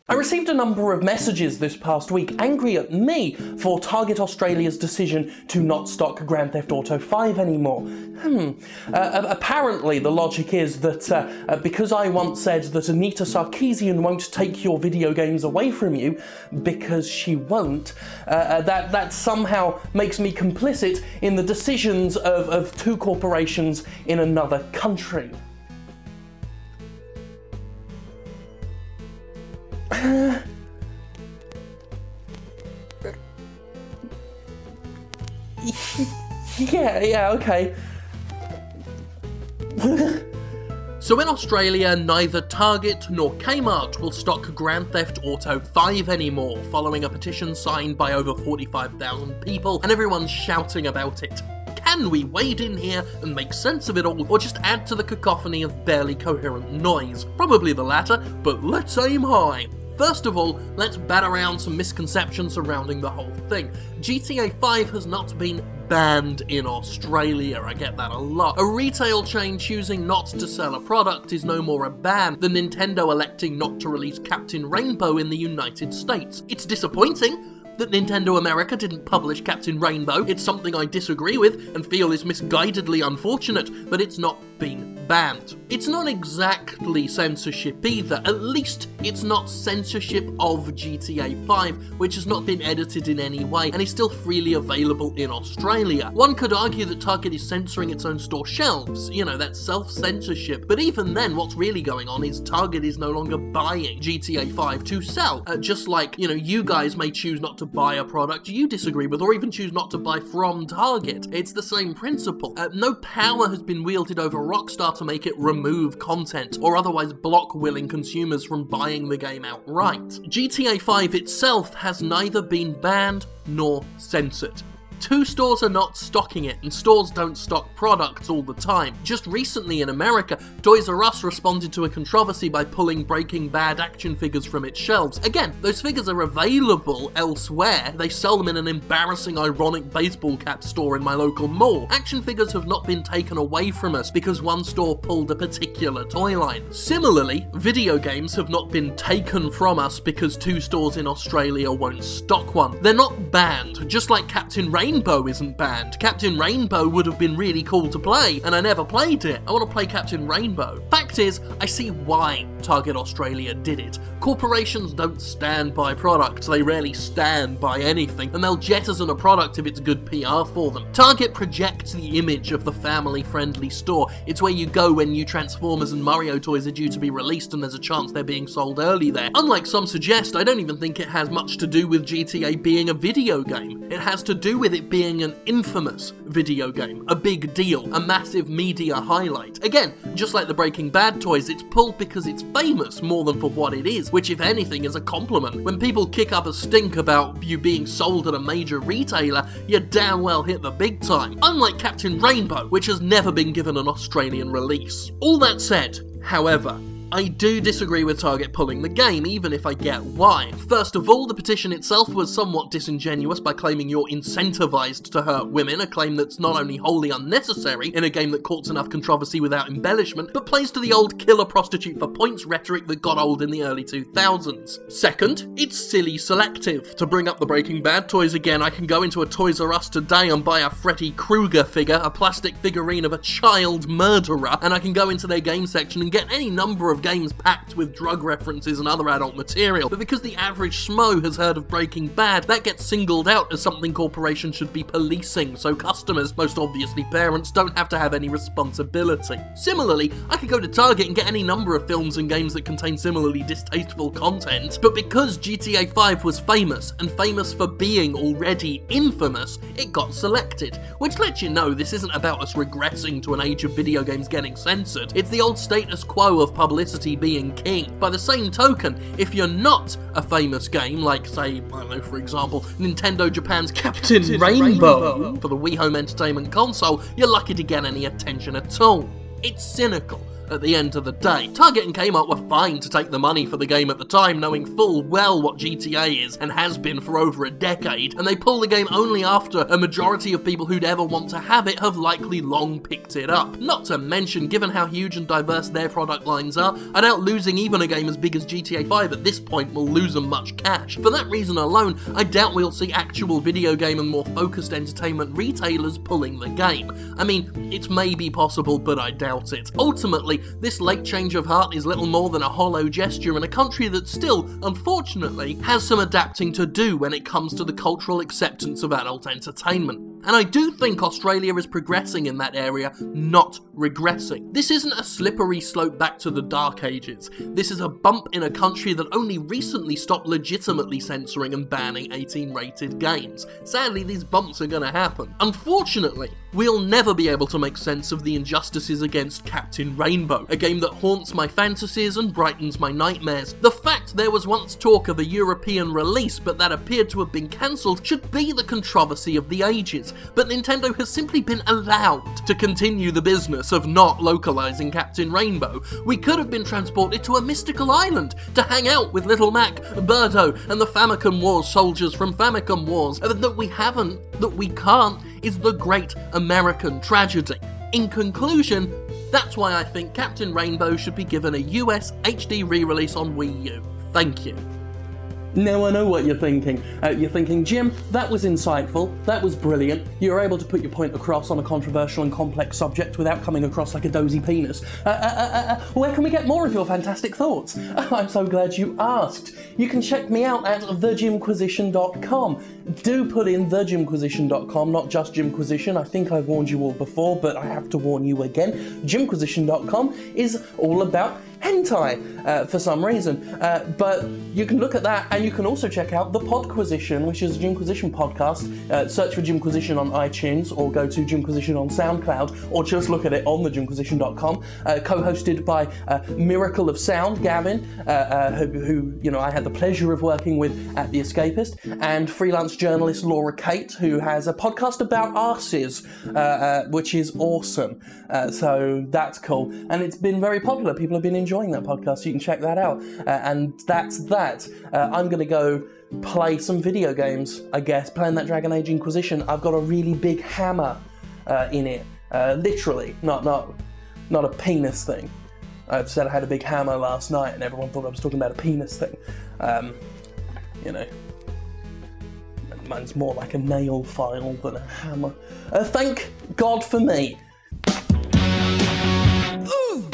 I received a number of messages this past week angry at me for Target Australia's decision to not stock Grand Theft Auto 5 anymore. Apparently the logic is that because I once said that Anita Sarkeesian won't take your video games away from you, because she won't, that somehow makes me complicit in the decisions of two corporations in another country. Yeah, okay. So in Australia, neither Target nor Kmart will stock Grand Theft Auto 5 anymore, following a petition signed by over 45,000 people, and everyone's shouting about it. Can we wade in here and make sense of it all, or just add to the cacophony of barely coherent noise? Probably the latter, but let's aim high. First of all, let's bat around some misconceptions surrounding the whole thing. GTA 5 has not been banned in Australia, I get that a lot. A retail chain choosing not to sell a product is no more a ban than Nintendo electing not to release Captain Rainbow in the United States. It's disappointing that Nintendo America didn't publish Captain Rainbow. It's something I disagree with and feel is misguidedly unfortunate, but it's not been banned. It's not exactly censorship either, at least it's not censorship of GTA 5, which has not been edited in any way and is still freely available in Australia. One could argue that Target is censoring its own store shelves, you know, that's self-censorship, but even then what's really going on is Target is no longer buying GTA 5 to sell, just like, you know, you guys may choose not to buy a product you disagree with or even choose not to buy from Target. It's the same principle. No power has been wielded over Rockstar to make it remove content or otherwise block willing consumers from buying the game outright. GTA 5 itself has neither been banned nor censored. Two stores are not stocking it, and stores don't stock products all the time. Just recently in America, Toys R Us responded to a controversy by pulling Breaking Bad action figures from its shelves. Again, those figures are available elsewhere. They sell them in an embarrassing, ironic baseball cap store in my local mall. Action figures have not been taken away from us because one store pulled a particular toy line. Similarly, video games have not been taken from us because two stores in Australia won't stock one. They're not banned, just like Captain Rainbow isn't banned. Captain Rainbow would have been really cool to play, and I never played it. I want to play Captain Rainbow. Fact is, I see why Target Australia did it. Corporations don't stand by products, they rarely stand by anything, and they'll jettison a product if it's good PR for them. Target projects the image of the family-friendly store. It's where you go when new Transformers and Mario toys are due to be released and there's a chance they're being sold early there. Unlike some suggest, I don't even think it has much to do with GTA being a video game. It has to do with it being an infamous video game, a big deal, a massive media highlight. Again, just like the Breaking Bad toys, it's pulled because it's famous more than for what it is, which if anything is a compliment. When people kick up a stink about you being sold at a major retailer, you damn well hit the big time. Unlike Captain Rainbow, which has never been given an Australian release. All that said, however, I do disagree with Target pulling the game, even if I get why. First of all, the petition itself was somewhat disingenuous by claiming you're incentivized to hurt women, a claim that's not only wholly unnecessary in a game that courts enough controversy without embellishment, but plays to the old killer prostitute for points rhetoric that got old in the early 2000s. Second, it's silly selective. To bring up the Breaking Bad toys again, I can go into a Toys R Us today and buy a Freddy Krueger figure, a plastic figurine of a child murderer, and I can go into their game section and get any number of games packed with drug references and other adult material, but because the average schmo has heard of Breaking Bad, that gets singled out as something corporations should be policing, so customers, most obviously parents, don't have to have any responsibility. Similarly, I could go to Target and get any number of films and games that contain similarly distasteful content, but because GTA 5 was famous, and famous for being already infamous, it got selected, which lets you know this isn't about us regressing to an age of video games getting censored. It's the old status quo of publicity being king. By the same token, if you're not a famous game, like say, I don't know, for example, Nintendo Japan's Captain Rainbow for the Wii Home Entertainment console, you're lucky to get any attention at all. It's cynical. at the end of the day. Target and Kmart were fine to take the money for the game at the time, knowing full well what GTA is and has been for over a decade, and they pull the game only after a majority of people who'd ever want to have it have likely long picked it up. Not to mention, given how huge and diverse their product lines are, I doubt losing even a game as big as GTA 5 at this point will lose them much cash. For that reason alone, I doubt we'll see actual video game and more focused entertainment retailers pulling the game. I mean, it may be possible, but I doubt it. Ultimately, this late change of heart is little more than a hollow gesture in a country that still, unfortunately, has some adapting to do when it comes to the cultural acceptance of adult entertainment. And I do think Australia is progressing in that area, not regressing. This isn't a slippery slope back to the Dark Ages. This is a bump in a country that only recently stopped legitimately censoring and banning 18-rated games. Sadly, these bumps are gonna happen. Unfortunately, we'll never be able to make sense of the injustices against Captain Rainbow, a game that haunts my fantasies and brightens my nightmares. The fact there was once talk of a European release, but that appeared to have been cancelled, should be the controversy of the ages, but Nintendo has simply been allowed to continue the business of not localizing Captain Rainbow. We could have been transported to a mystical island to hang out with Little Mac, Birdo, and the Famicom Wars soldiers from Famicom Wars. That we haven't, that we can't, is the great American tragedy. In conclusion, that's why I think Captain Rainbow should be given a US HD re-release on Wii U. Thank you. Now I know what you're thinking. You're thinking, Jim, that was insightful, that was brilliant, you were able to put your point across on a controversial and complex subject without coming across like a dozy penis. Where can we get more of your fantastic thoughts? I'm so glad you asked. You can check me out at thejimquisition.com. Do put in thejimquisition.com, not just Jimquisition. I think I've warned you all before, but I have to warn you again. Jimquisition.com is all about hentai for some reason, but you can look at that, and you can also check out the Podquisition, which is a Jimquisition podcast. Search for Jimquisition on iTunes, or go to Jimquisition on SoundCloud, or just look at it on thejimquisition.com. Co-hosted by Miracle of Sound, Gavin, who you know I had the pleasure of working with at The Escapist, and freelance journalist Laura Kate, who has a podcast about arses, which is awesome. So that's cool, and it's been very popular. People have been enjoying that podcast, so you can check that out. And that's that. I'm going to go play some video games, I guess, playing that Dragon Age Inquisition. I've got a really big hammer in it, literally, not a penis thing. I've said I had a big hammer last night, and everyone thought I was talking about a penis thing. You know, mine's more like a nail file than a hammer. Thank God for me. Ooh.